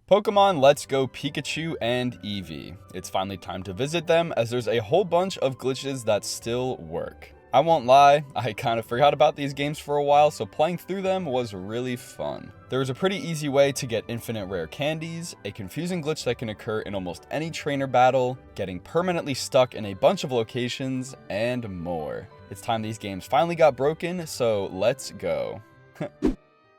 Pokemon Let's Go Pikachu and Eevee. It's finally time to visit them as there's a whole bunch of glitches that still work. I won't lie, I kind of forgot about these games for a while, so playing through them was really fun. There was a pretty easy way to get infinite rare candies, a confusing glitch that can occur in almost any trainer battle, getting permanently stuck in a bunch of locations, and more. It's time these games finally got broken, so let's go.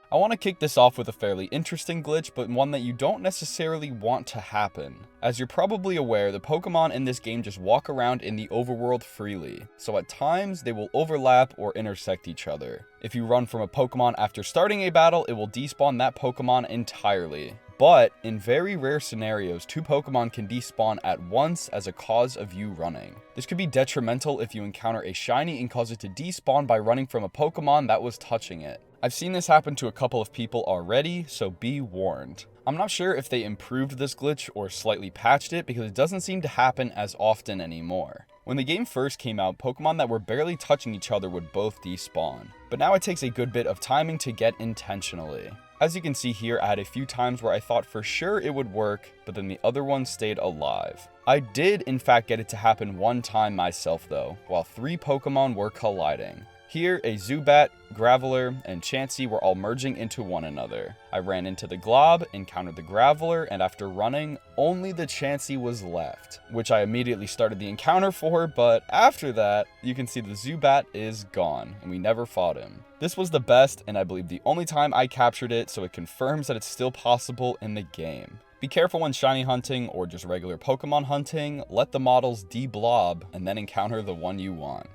I want to kick this off with a fairly interesting glitch, but one that you don't necessarily want to happen. As you're probably aware, the Pokemon in this game just walk around in the overworld freely, so at times they will overlap or intersect each other. If you run from a Pokemon after starting a battle, it will despawn that Pokemon entirely. But in very rare scenarios, two Pokemon can despawn at once as a cause of you running. This could be detrimental if you encounter a shiny and cause it to despawn by running from a Pokemon that was touching it. I've seen this happen to a couple of people already, so be warned. I'm not sure if they improved this glitch or slightly patched it because it doesn't seem to happen as often anymore. When the game first came out, Pokemon that were barely touching each other would both despawn, but now it takes a good bit of timing to get intentionally. As you can see here, I had a few times where I thought for sure it would work, but then the other one stayed alive. I did in fact get it to happen one time myself though, while three Pokemon were colliding. Here, a Zubat, Graveler, and Chansey were all merging into one another. I ran into the Glob, encountered the Graveler, and after running, only the Chansey was left, which I immediately started the encounter for, but after that, you can see the Zubat is gone, and we never fought him. This was the best, and I believe the only time I captured it, so it confirms that it's still possible in the game. Be careful when shiny hunting or just regular Pokemon hunting, let the models de-blob, and then encounter the one you want.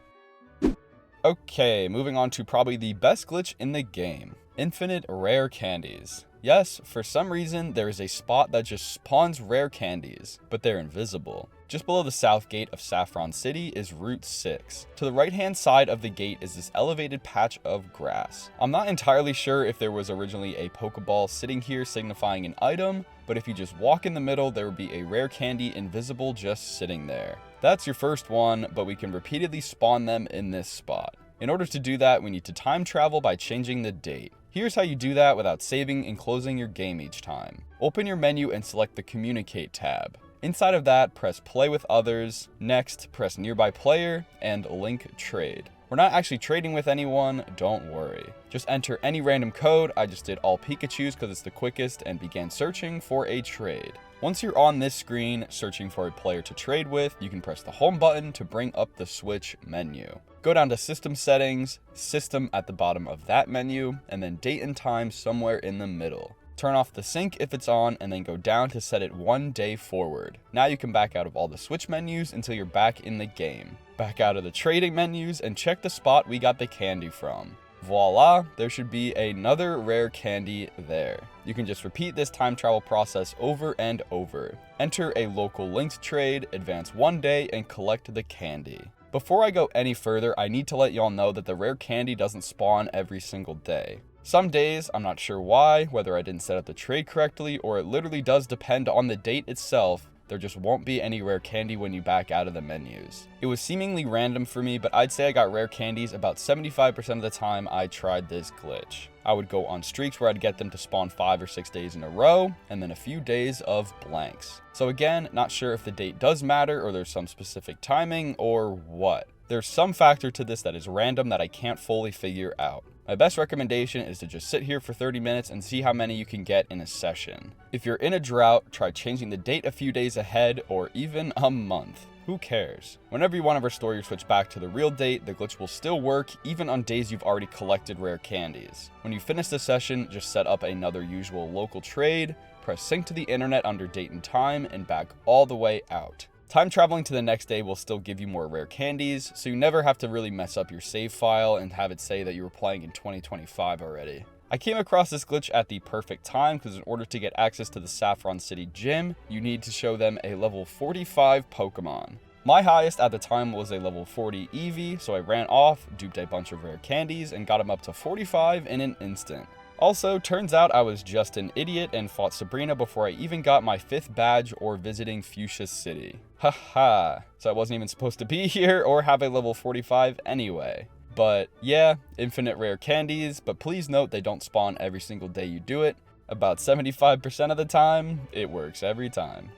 Okay, moving on to probably the best glitch in the game. Infinite rare candies. Yes, for some reason, there is a spot that just spawns rare candies, but they're invisible. Just below the south gate of Saffron City is Route 6. To the right-hand side of the gate is this elevated patch of grass. I'm not entirely sure if there was originally a Pokeball sitting here signifying an item, but if you just walk in the middle, there would be a rare candy invisible just sitting there. That's your first one, but we can repeatedly spawn them in this spot. In order to do that, we need to time travel by changing the date. Here's how you do that without saving and closing your game each time. Open your menu and select the Communicate tab. Inside of that, press Play with Others. Next, press Nearby Player and Link Trade. We're not actually trading with anyone, don't worry. Just enter any random code. I just did all Pikachus because it's the quickest and began searching for a trade. Once you're on this screen searching for a player to trade with, you can press the home button to bring up the switch menu. Go down to System Settings, System at the bottom of that menu, and then Date and Time somewhere in the middle. Turn off the sync if it's on, and then go down to set it 1 day forward. Now you can back out of all the switch menus until you're back in the game. Back out of the trading menus and check the spot we got the candy from. Voila, there should be another rare candy there. You can just repeat this time travel process over and over. Enter a local linked trade, advance 1 day, and collect the candy. Before I go any further, I need to let y'all know that the rare candy doesn't spawn every single day. Some days, I'm not sure why, whether I didn't set up the trade correctly, or it literally does depend on the date itself, there just won't be any rare candy when you back out of the menus. It was seemingly random for me, but I'd say I got rare candies about 75% of the time I tried this glitch. I would go on streaks where I'd get them to spawn 5 or 6 days in a row, and then a few days of blanks. So again, not sure if the date does matter or there's some specific timing or what. There's some factor to this that is random that I can't fully figure out. My best recommendation is to just sit here for 30 minutes and see how many you can get in a session. If you're in a drought, try changing the date a few days ahead or even a month. Who cares? Whenever you want to restore your switch back to the real date, the glitch will still work even on days you've already collected rare candies. When you finish the session, just set up another usual local trade, press sync to the internet under date and time, and back all the way out. Time traveling to the next day will still give you more rare candies, so you never have to really mess up your save file and have it say that you were playing in 2025 already. I came across this glitch at the perfect time because in order to get access to the Saffron City gym, you need to show them a level 45 Pokemon. My highest at the time was a level 40 Eevee, so I ran off, duped a bunch of rare candies, and got him up to 45 in an instant. Also, turns out I was just an idiot and fought Sabrina before I even got my 5th badge or visiting Fuchsia City. Haha, so I wasn't even supposed to be here or have a level 45 anyway. But yeah, infinite rare candies, but please note they don't spawn every single day you do it. About 75% of the time, it works every time.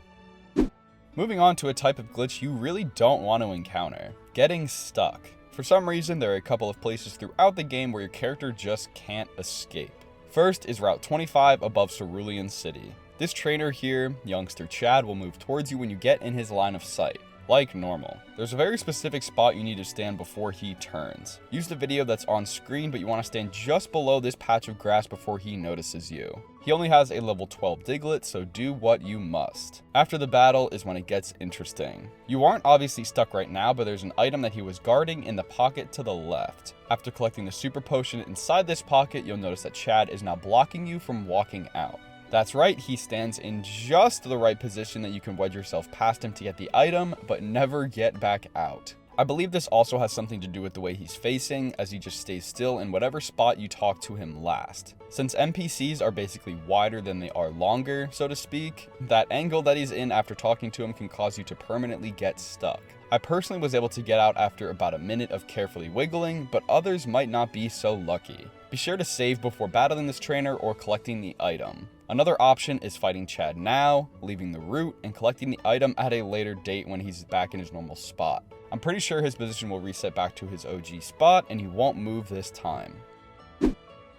Moving on to a type of glitch you really don't want to encounter, getting stuck. For some reason, there are a couple of places throughout the game where your character just can't escape. First is Route 25 above Cerulean City. This trainer here, youngster Chad, will move towards you when you get in his line of sight, like normal. There's a very specific spot you need to stand before he turns. Use the video that's on screen, but you want to stand just below this patch of grass before he notices you. He only has a level 12 Diglett, so do what you must. After the battle is when it gets interesting. You aren't obviously stuck right now, but there's an item that he was guarding in the pocket to the left. After collecting the super potion inside this pocket, you'll notice that Chad is now blocking you from walking out. That's right, he stands in just the right position that you can wedge yourself past him to get the item, but never get back out. I believe this also has something to do with the way he's facing, as he just stays still in whatever spot you talk to him last. Since NPCs are basically wider than they are longer, so to speak, that angle that he's in after talking to him can cause you to permanently get stuck. I personally was able to get out after about a minute of carefully wiggling, but others might not be so lucky. Be sure to save before battling this trainer or collecting the item. Another option is fighting Chad now, leaving the route, and collecting the item at a later date when he's back in his normal spot. I'm pretty sure his position will reset back to his OG spot and he won't move this time.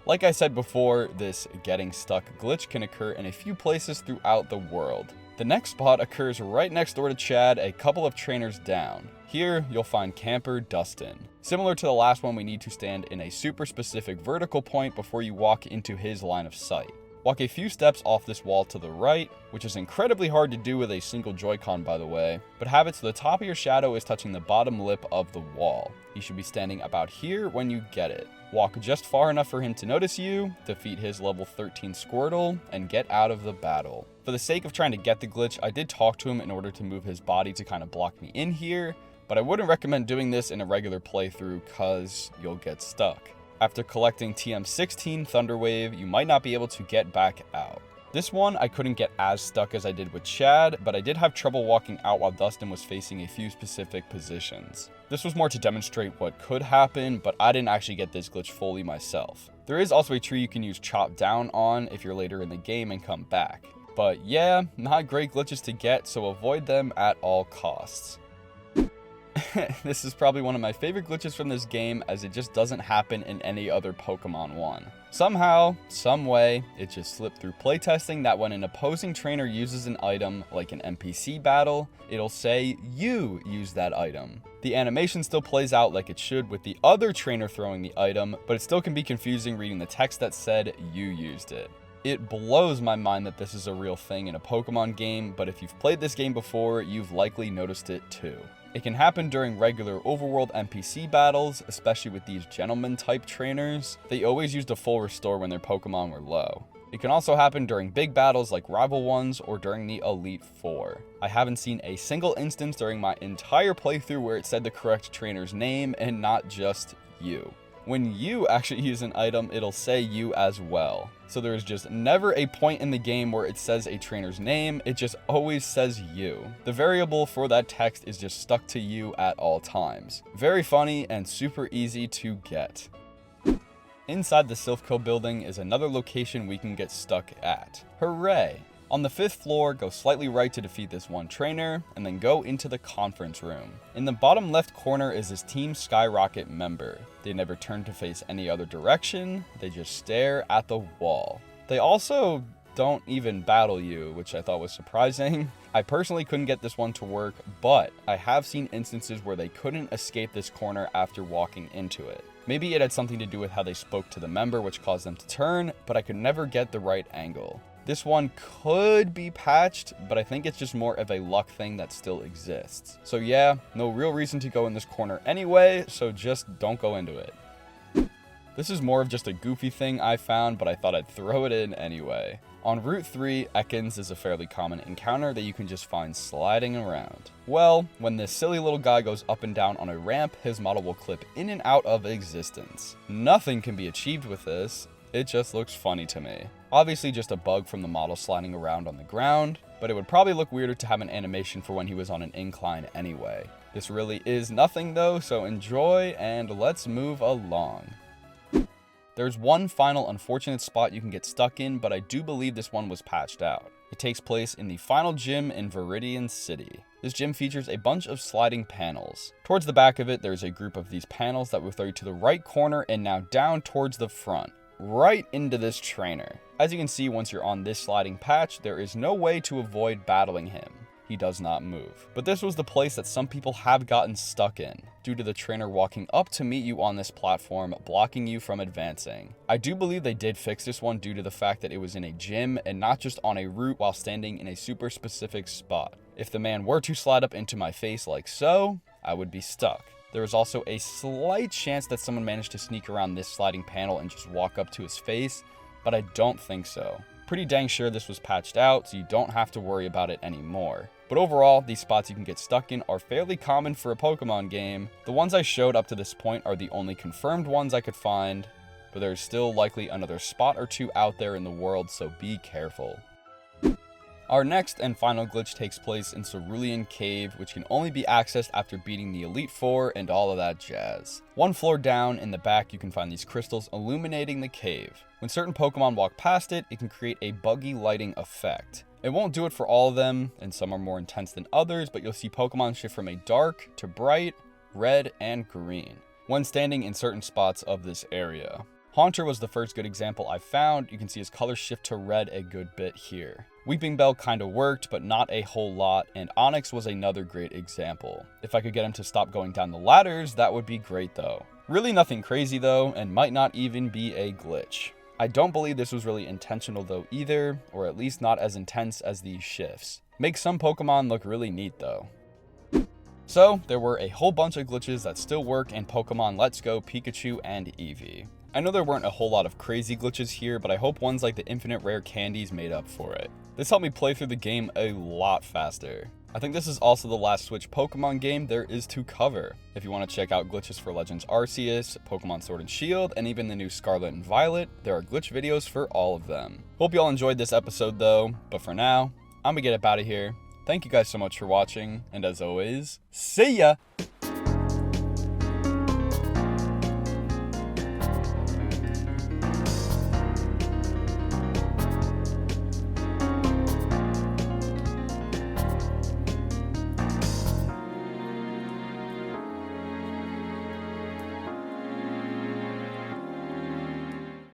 Like I said before, this getting stuck glitch can occur in a few places throughout the world. The next spot occurs right next door to Chad, a couple of trainers down. Here, you'll find camper Dustin. Similar to the last one, we need to stand in a super specific vertical point before you walk into his line of sight. Walk a few steps off this wall to the right, which is incredibly hard to do with a single Joy-Con by the way, but have it so the top of your shadow is touching the bottom lip of the wall. You should be standing about here when you get it. Walk just far enough for him to notice you, defeat his level 13 Squirtle, and get out of the battle. For the sake of trying to get the glitch, I did talk to him in order to move his body to kind of block me in here, but I wouldn't recommend doing this in a regular playthrough cause you'll get stuck. After collecting TM16 Thunderwave, you might not be able to get back out. This one, I couldn't get as stuck as I did with Chad, but I did have trouble walking out while Dustin was facing a few specific positions. This was more to demonstrate what could happen, but I didn't actually get this glitch fully myself. There is also a tree you can use Chop Down on if you're later in the game and come back. But yeah, not great glitches to get, so avoid them at all costs. This is probably one of my favorite glitches from this game, as it just doesn't happen in any other Pokemon one. Somehow, some way, it just slipped through playtesting that when an opposing trainer uses an item, like an NPC battle, it'll say, "You use that item." The animation still plays out like it should with the other trainer throwing the item, but it still can be confusing reading the text that said, "You used it." It blows my mind that this is a real thing in a Pokemon game, but if you've played this game before, you've likely noticed it too. It can happen during regular overworld NPC battles, especially with these gentleman type trainers. They always used a full restore when their Pokemon were low. It can also happen during big battles like rival ones or during the Elite Four. I haven't seen a single instance during my entire playthrough where it said the correct trainer's name and not just you. When you actually use an item, it'll say you as well. So there is just never a point in the game where it says a trainer's name, it just always says you. The variable for that text is just stuck to you at all times. Very funny and super easy to get. Inside the Silph building is another location we can get stuck at. Hooray! On the 5th floor, go slightly right to defeat this one trainer, and then go into the conference room. In the bottom left corner is this Team Skyrocket member. They never turn to face any other direction, they just stare at the wall. They also don't even battle you, which I thought was surprising. I personally couldn't get this one to work, but I have seen instances where they couldn't escape this corner after walking into it. Maybe it had something to do with how they spoke to the member, which caused them to turn, but I could never get the right angle. This one could be patched, but I think it's just more of a luck thing that still exists. So yeah, no real reason to go in this corner anyway, so just don't go into it. This is more of just a goofy thing I found, but I thought I'd throw it in anyway. On Route 3, Ekans is a fairly common encounter that you can just find sliding around. Well, when this silly little guy goes up and down on a ramp, his model will clip in and out of existence. Nothing can be achieved with this. It just looks funny to me. Obviously just a bug from the model sliding around on the ground, but it would probably look weirder to have an animation for when he was on an incline anyway. This really is nothing though, so enjoy and let's move along. There's one final unfortunate spot you can get stuck in, but I do believe this one was patched out. It takes place in the final gym in Viridian City. This gym features a bunch of sliding panels. Towards the back of it, there's a group of these panels that will throw you to the right corner and now down towards the front, right into this trainer. As you can see, once you're on this sliding patch, there is no way to avoid battling him. He does not move. But this was the place that some people have gotten stuck in, due to the trainer walking up to meet you on this platform, blocking you from advancing. I do believe they did fix this one due to the fact that it was in a gym and not just on a route while standing in a super specific spot. If the man were to slide up into my face like so, I would be stuck. There is also a slight chance that someone managed to sneak around this sliding panel and just walk up to his face, but I don't think so. Pretty dang sure this was patched out, so you don't have to worry about it anymore. But overall, these spots you can get stuck in are fairly common for a Pokemon game. The ones I showed up to this point are the only confirmed ones I could find, but there's still likely another spot or two out there in the world, so be careful. Our next and final glitch takes place in Cerulean Cave, which can only be accessed after beating the Elite Four and all of that jazz. One floor down in the back, you can find these crystals illuminating the cave. When certain Pokemon walk past it, it can create a buggy lighting effect. It won't do it for all of them, and some are more intense than others, but you'll see Pokemon shift from a dark to bright, red, and green when standing in certain spots of this area. Haunter was the first good example I found. You can see his color shift to red a good bit here. Weeping Bell kinda worked, but not a whole lot, and Onyx was another great example. If I could get him to stop going down the ladders, that would be great though. Really nothing crazy though, and might not even be a glitch. I don't believe this was really intentional though either, or at least not as intense as these shifts. Makes some Pokemon look really neat though. So, there were a whole bunch of glitches that still work in Pokemon Let's Go Pikachu and Eevee. I know there weren't a whole lot of crazy glitches here, but I hope ones like the infinite rare candies made up for it. This helped me play through the game a lot faster. I think this is also the last Switch Pokemon game there is to cover. If you want to check out glitches for Legends Arceus, Pokemon Sword and Shield, and even the new Scarlet and Violet, there are glitch videos for all of them. Hope you all enjoyed this episode though, but for now, I'm gonna get up out of here. Thank you guys so much for watching, and as always, see ya!